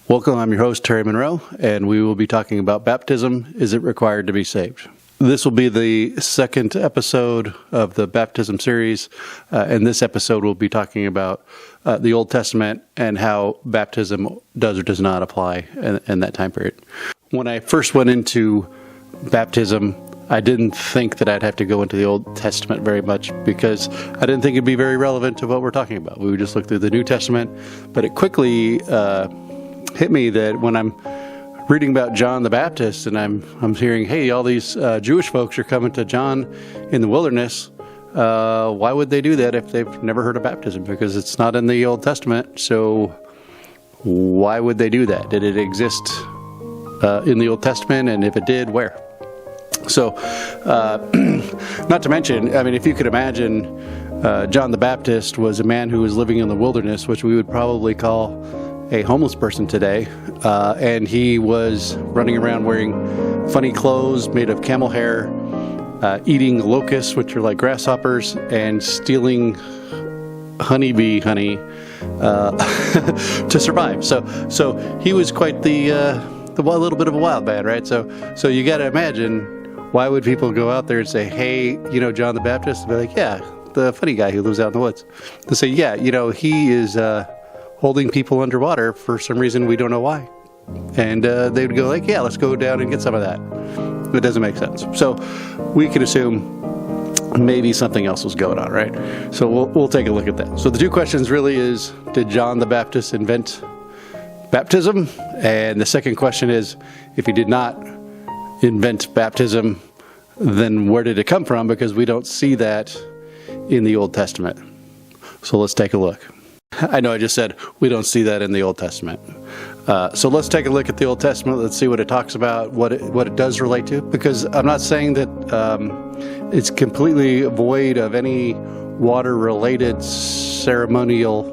Welcome, I'm your host, Terry Munroe, and we will be talking about baptism. Is it required to be saved? This will be the second episode of the baptism series, and this episode will be talking about the Old Testament and how baptism does or does not apply in that time period. When I first went into baptism, I didn't think that I'd have to go into the Old Testament very much because I didn't think it'd be very relevant to what we're talking about. We would just look through the New Testament, but it quickly hit me that when I'm reading about John the Baptist and I'm hearing, hey, all these Jewish folks are coming to John in the wilderness, why would they do that if they've never heard of baptism? Because it's not in the Old Testament, so why would they do that? Did it exist in the Old Testament, and if it did, where? So, not to mention, I mean, if you could imagine, John the Baptist was a man who was living in the wilderness, which we would probably call a homeless person today, and he was running around wearing funny clothes made of camel hair, eating locusts, which are like grasshoppers, and stealing honeybee honey to survive. So he was quite the little bit of a wild man, right? So you got to imagine, why would people go out there and say, hey, John the Baptist? And be like, yeah, the funny guy who lives out in the woods. They say, yeah, he is holding people underwater for some reason we don't know why. And they would go like, yeah, let's go down and get some of that. It doesn't make sense. So we can assume maybe something else was going on, right? So we'll take a look at that. So the two questions really is, did John the Baptist invent baptism? And the second question is, if he did not invent baptism, then where did it come from? Because we don't see that in the Old Testament. So let's take a look. I know I just said we don't see that in the Old Testament. So let's take a look at the Old Testament. Let's see what it talks about, what it does relate to. Because I'm not saying that it's completely void of any water-related ceremonial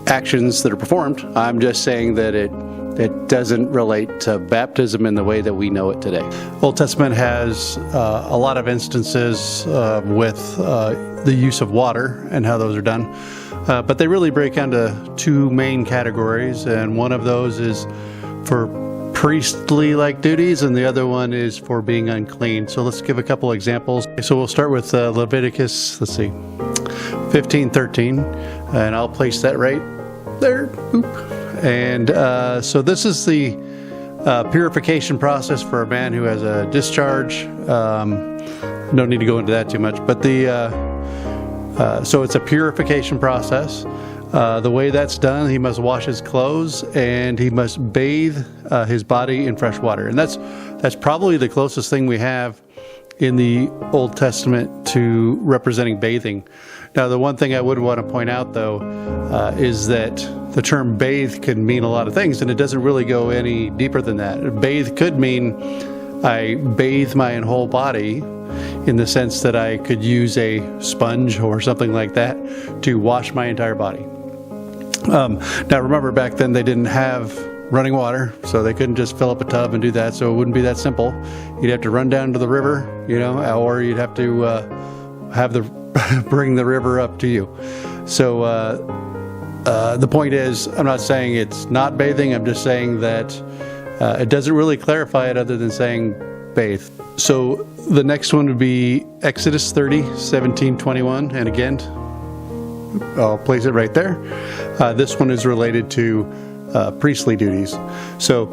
actions that are performed. I'm just saying that it doesn't relate to baptism in the way that we know it today. Old Testament has a lot of instances with the use of water and how those are done, but they really break into two main categories, and one of those is for priestly-like duties, and the other one is for being unclean. So let's give a couple examples. So we'll start with Leviticus, let's see, 15:13, and I'll place that right there. Boop. And so this is the purification process for a man who has a discharge. No need to go into that too much, but so it's a purification process. The way that's done, he must wash his clothes and he must bathe his body in fresh water. And that's probably the closest thing we have in the Old Testament to representing bathing. Now, the one thing I would want to point out, though, is that the term bathe can mean a lot of things, and it doesn't really go any deeper than that. Bathe could mean I bathe my whole body in the sense that I could use a sponge or something like that to wash my entire body. Now, remember, back then they didn't have running water, so they couldn't just fill up a tub and do that, so it wouldn't be that simple. You'd have to run down to the river, or you'd have to bring the river up to you. So the point is, I'm not saying it's not bathing, I'm just saying that it doesn't really clarify it other than saying bathe. So the next one would be Exodus 30:17-21, and again, I'll place it right there. This one is related to priestly duties. So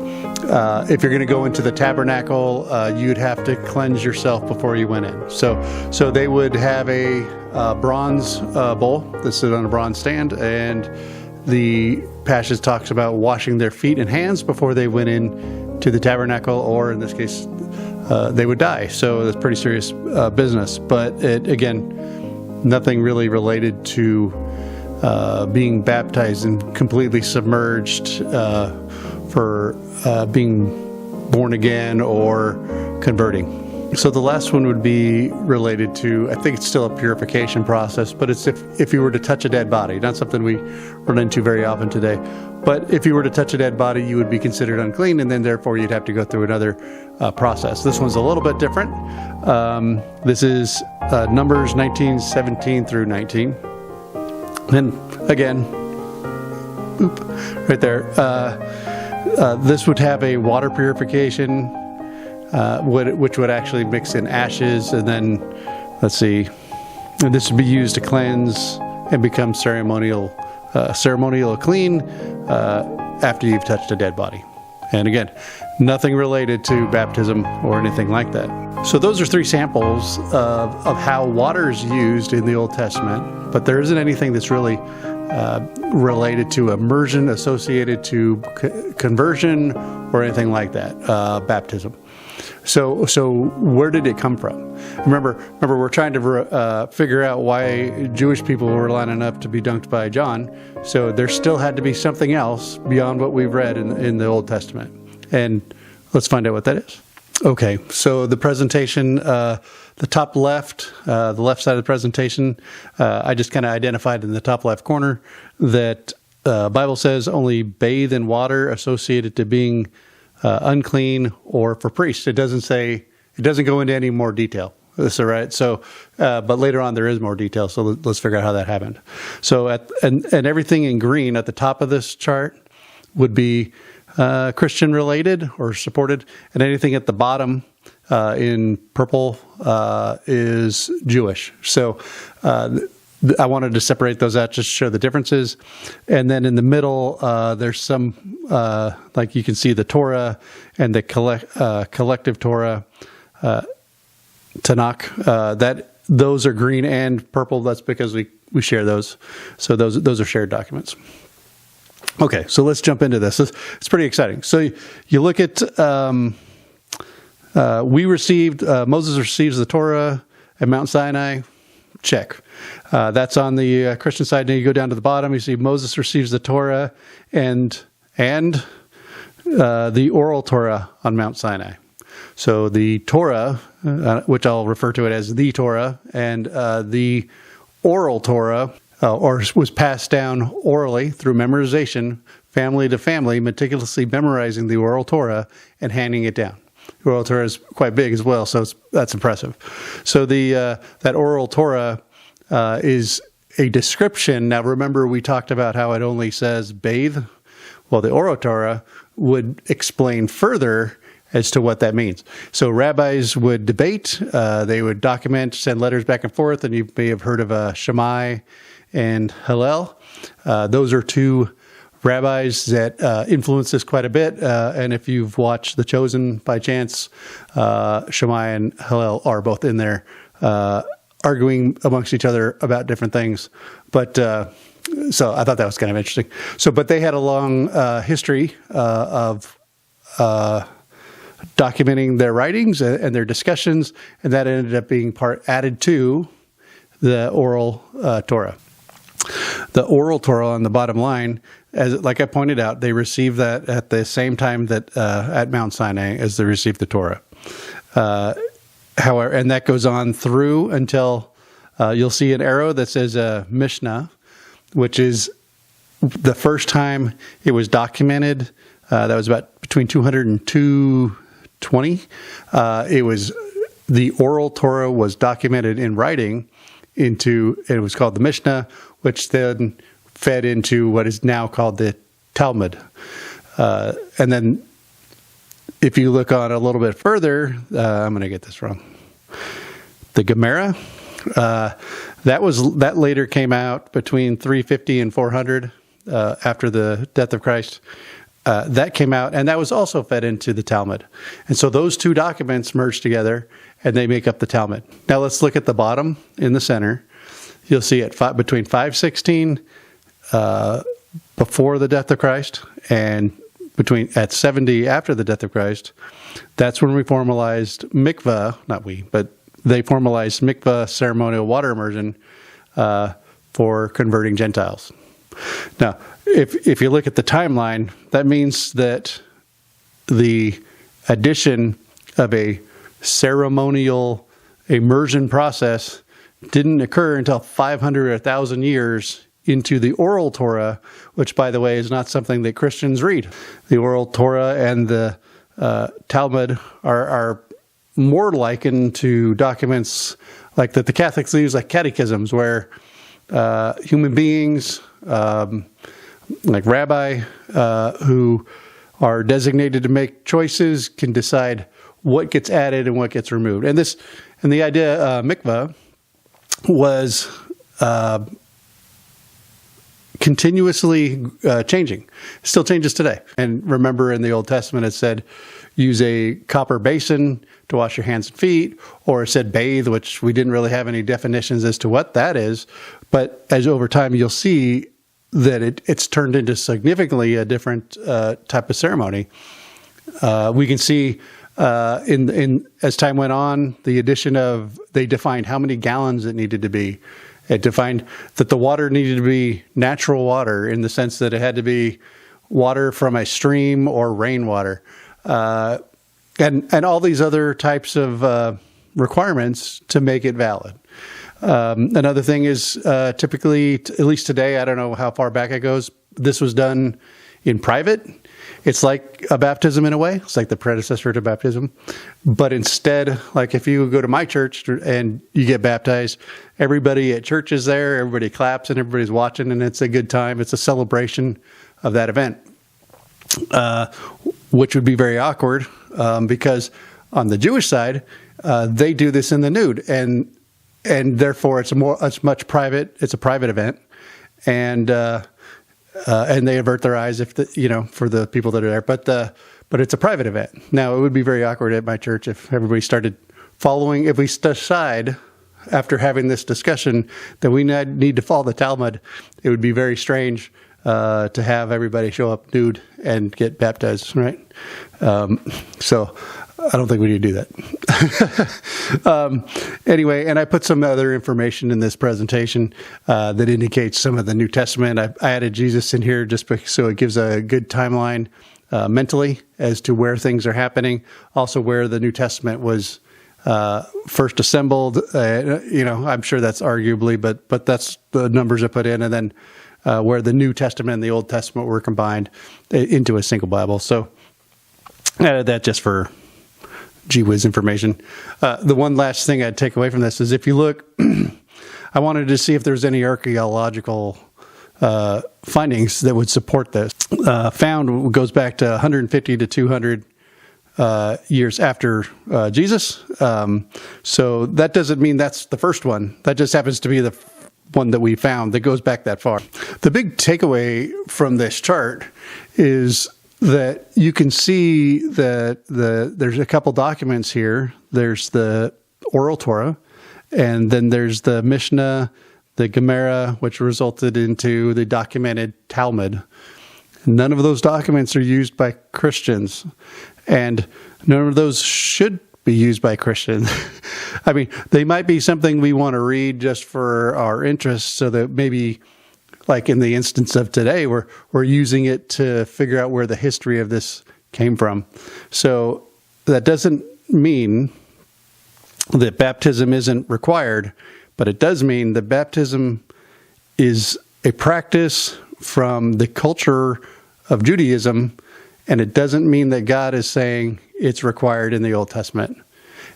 if you're going to go into the tabernacle, you'd have to cleanse yourself before you went in. So they would have a bronze bowl that stood on a bronze stand, and the passage talks about washing their feet and hands before they went in to the tabernacle, or in this case, they would die. So that's pretty serious business. But again, nothing really related to being baptized and completely submerged for being born again or converting. So the last one would be related to, I think it's still a purification process, but it's if you were to touch a dead body, not something we run into very often today, but if you were to touch a dead body, you would be considered unclean, and then therefore you'd have to go through another process. This one's a little bit different. This is Numbers 19:17 through 19. And again, right there. This would have a water purification, which would actually mix in ashes, and then, let's see, and this would be used to cleanse and become ceremonial clean after you've touched a dead body. And again, nothing related to baptism or anything like that. So those are three samples of how water is used in the Old Testament, but there isn't anything that's really related to immersion, associated to conversion, or anything like that, baptism. So where did it come from? Remember, we're trying to figure out why Jewish people were lining up to be dunked by John. So there still had to be something else beyond what we've read in the Old Testament. And let's find out what that is. Okay, so the presentation, the top left, the left side of the presentation, I just kind of identified in the top left corner that Bible says only bathe in water associated to being unclean or for priests. It doesn't go into any more detail. That's all right. So, but later on there is more detail. So let's figure out how that happened. So and everything in green at the top of this chart would be Christian related or supported, and anything at the bottom in purple is Jewish. So I wanted to separate those out just to show the differences. And then in the middle, there's some, like you can see the Torah and the collective Torah, Tanakh, those are green and purple. That's because we share those. So those are shared documents. Okay, so let's jump into this. It's pretty exciting. So you look at, Moses receives the Torah at Mount Sinai. Check. That's on the Christian side. Now you go down to the bottom, you see Moses receives the Torah and the oral Torah on Mount Sinai. So the Torah, which I'll refer to it as the Torah, and the oral Torah, or was passed down orally through memorization, family to family, meticulously memorizing the oral Torah and handing it down. The oral Torah is quite big as well, so that's impressive. So that oral Torah is a description. Now remember, we talked about how it only says bathe. Well, the oral Torah would explain further as to what that means. So rabbis would debate, they would document, send letters back and forth, and you may have heard of Shammai and Hillel. Those are two rabbis that influence this quite a bit. And if you've watched The Chosen by chance, Shammai and Hillel are both in there arguing amongst each other about different things. But so I thought that was kind of interesting. So, but they had a long history of documenting their writings and their discussions, and that ended up being added to the oral Torah. The oral Torah on the bottom line, like I pointed out, they received that at the same time that at Mount Sinai as they received the Torah. However, and that goes on through until you'll see an arrow that says Mishnah, which is the first time it was documented. That was about between 200 and 220. The oral Torah was documented in writing it was called the Mishnah, which then fed into what is now called the Talmud. And then if you look on a little bit further, I'm going to get this wrong. The Gemara, that later came out between 350 and 400 after the death of Christ. That came out, and that was also fed into the Talmud. And so those two documents merge together, and they make up the Talmud. Now let's look at the bottom in the center. You'll see it between 516 before the death of Christ and at 70 after the death of Christ. That's when we formalized mikveh, not we, but they formalized mikveh, ceremonial water immersion, for converting Gentiles. Now, if you look at the timeline, that means that the addition of a ceremonial immersion process didn't occur until 500 or 1,000 years into the oral Torah, which, by the way, is not something that Christians read. The oral Torah and the Talmud are more likened to documents like that the Catholics use, like catechisms, where human beings like rabbi who are designated to make choices can decide what gets added and what gets removed. And the idea mikveh was continuously changing. It still changes today. And remember, in the Old Testament, it said use a copper basin to wash your hands and feet, or it said bathe, which we didn't really have any definitions as to what that is. But as over time, you'll see that it's turned into significantly a different type of ceremony. We can see in as time went on, the addition of, they defined how many gallons it needed to be. It defined that the water needed to be natural water in the sense that it had to be water from a stream or rainwater. And all these other types of requirements to make it valid. Another thing is typically, at least today, I don't know how far back it goes, this was done in private. It's like a baptism in a way. It's like the predecessor to baptism. But instead, like if you go to my church and you get baptized, everybody at church is there, everybody claps and everybody's watching, and it's a good time. It's a celebration of that event, which would be very awkward because on the Jewish side, they do this in the nude, and therefore it's much private. It's a private event, and they avert their eyes for the people that are there. But it's a private event. Now, it would be very awkward at my church if everybody started following. If we decide after having this discussion that we need to follow the Talmud, it would be very strange to have everybody show up nude and get baptized, right? So I don't think we need to do that. Anyway, and I put some other information in this presentation that indicates some of the New Testament. I added Jesus in here just so it gives a good timeline mentally as to where things are happening. Also, where the New Testament was first assembled. I'm sure that's arguably, but that's the numbers I put in, and then where the New Testament and the Old Testament were combined into a single Bible. So I added that just for gee whiz information. The one last thing I'd take away from this is if you look, I wanted to see if there's any archaeological findings that would support this. Found goes back to 150 to 200 years after Jesus. So that doesn't mean that's the first one. That just happens to be the one that we found that goes back that far. The big takeaway from this chart is that you can see that there's a couple documents here. There's the oral Torah, and then there's the Mishnah, the Gemara, which resulted into the documented Talmud. None of those documents are used by Christians, and none of those should be used by Christians. I mean, they might be something we want to read just for our interest, so that maybe, like in the instance of today, we're using it to figure out where the history of this came from. So that doesn't mean that baptism isn't required, but it does mean that baptism is a practice from the culture of Judaism, and it doesn't mean that God is saying it's required in the Old Testament.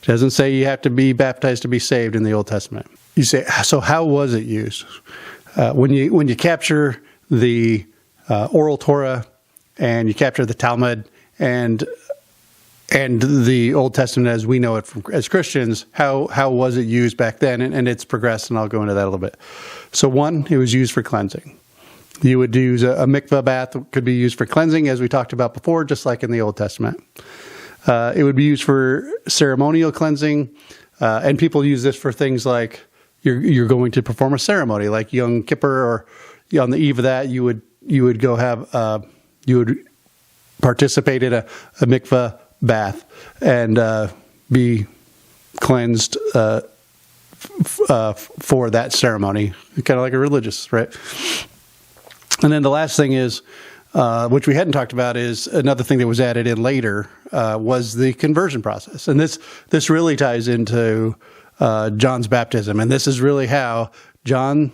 It doesn't say you have to be baptized to be saved in the Old Testament. You say, so how was it used? When you capture the oral Torah and you capture the Talmud and the Old Testament as we know it as Christians, how was it used back then? And it's progressed, and I'll go into that a little bit. So one, it was used for cleansing. You would use a mikveh bath, could be used for cleansing, as we talked about before, just like in the Old Testament. It would be used for ceremonial cleansing, and people use this for things like you're going to perform a ceremony, like Yom Kippur, or on the eve of that, you would go have you would participate in a mikveh bath and be cleansed for that ceremony, kind of like a religious, right? And then the last thing is, which we hadn't talked about, is another thing that was added in later was the conversion process. And this really ties into John's baptism. And this is really how John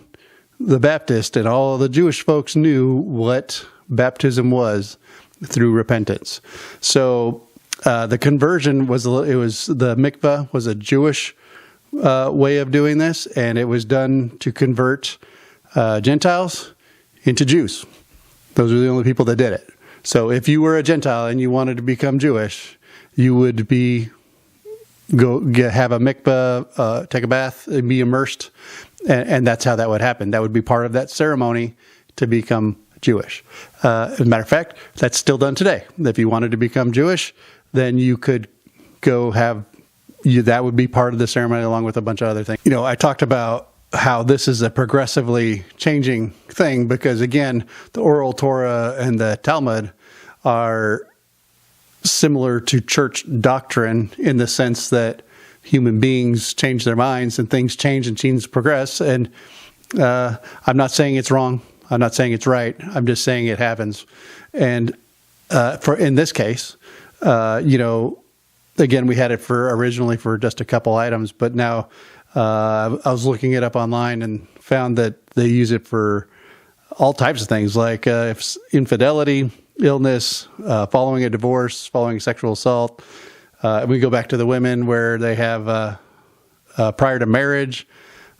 the Baptist and all the Jewish folks knew what baptism was, through repentance. So the conversion was the mikveh was a Jewish way of doing this, and it was done to convert Gentiles into Jews. Those are the only people that did it. So if you were a Gentile and you wanted to become Jewish, you would have a mikveh, take a bath, and be immersed, and that's how that would happen. That would be part of that ceremony to become Jewish. As a matter of fact, that's still done today. If you wanted to become Jewish, then you could go that would be part of the ceremony along with a bunch of other things. I talked about how this is a progressively changing thing because, again, the oral Torah and the Talmud are similar to church doctrine in the sense that human beings change their minds and things change and things progress. And I'm not saying it's wrong. I'm not saying it's right. I'm just saying it happens. And in this case, again, we had it originally for just a couple items, but now I was looking it up online and found that they use it for all types of things like infidelity, illness, following a divorce, following sexual assault. We go back to the women where they have prior to marriage,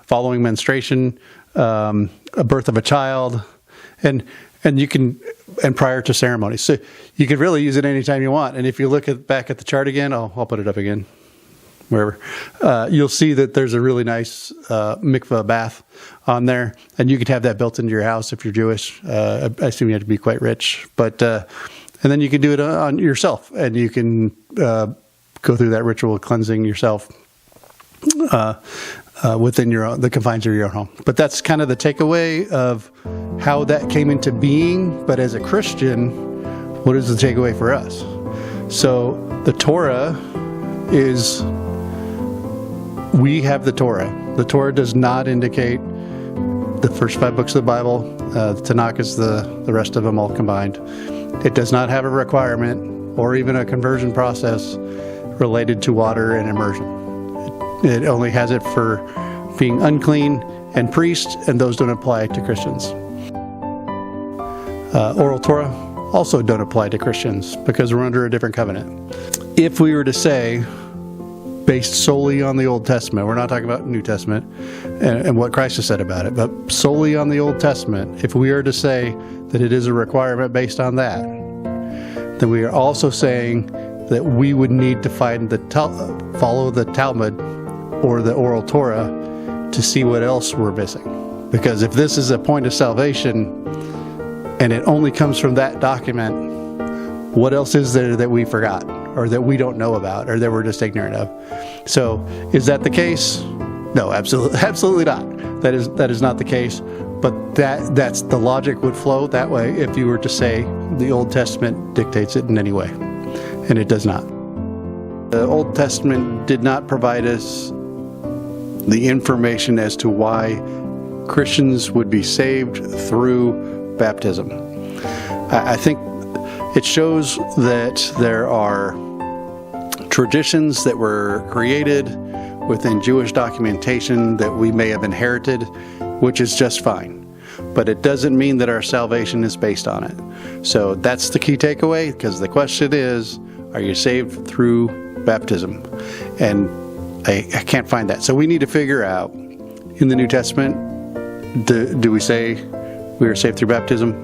following menstruation, a birth of a child, and prior to ceremony. So you could really use it anytime you want. And if you look back at the chart again, I'll put it up again, wherever, you'll see that there's a really nice mikveh bath on there, and you could have that built into your house if you're Jewish. I assume you have to be quite rich, but and then you can do it on yourself, and you can go through that ritual cleansing yourself within the confines of your own home. But that's kind of the takeaway of how that came into being. But as a Christian, what is the takeaway for us? So the Torah is, we have the Torah. The Torah does not indicate the first 5 books of the Bible. The Tanakh is the rest of them all combined. It does not have a requirement or even a conversion process related to water and immersion. It only has it for being unclean and priest, and those don't apply to Christians. Oral Torah also don't apply to Christians because we're under a different covenant. If we were to say, based solely on the Old Testament, we're not talking about New Testament and what Christ has said about it, but solely on the Old Testament, if we are to say that it is a requirement based on that, then we are also saying that we would need to follow the Talmud or the Oral Torah to see what else we're missing. Because if this is a point of salvation and it only comes from that document, what else is there that we forgot or that we don't know about or that we're just ignorant of? So is that the case? No, absolutely not. That is not the case. But that's the logic would flow that way if you were to say the Old Testament dictates it in any way. And it does not. The Old Testament did not provide us the information as to why Christians would be saved through baptism. I think it shows that there are traditions that were created within Jewish documentation that we may have inherited, which is just fine. But it doesn't mean that our salvation is based on it. So that's the key takeaway, because the question is, are you saved through baptism? And I can't find that. So we need to figure out in the New Testament, do we say we are saved through baptism?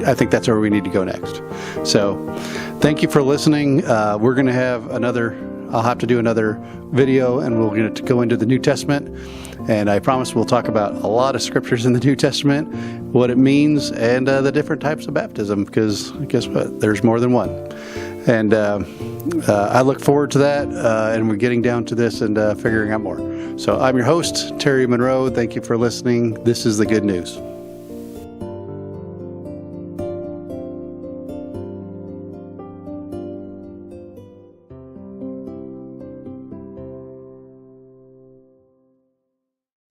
I think that's where we need to go next. So thank you for listening. We're going to have I'll have to do another video, and we're going to go into the New Testament. And I promise we'll talk about a lot of scriptures in the New Testament, what it means, and the different types of baptism, because guess what? There's more than one. And I look forward to that, and we're getting down to this and figuring out more. So I'm your host, Terry Munroe. Thank you for listening. This is the good news.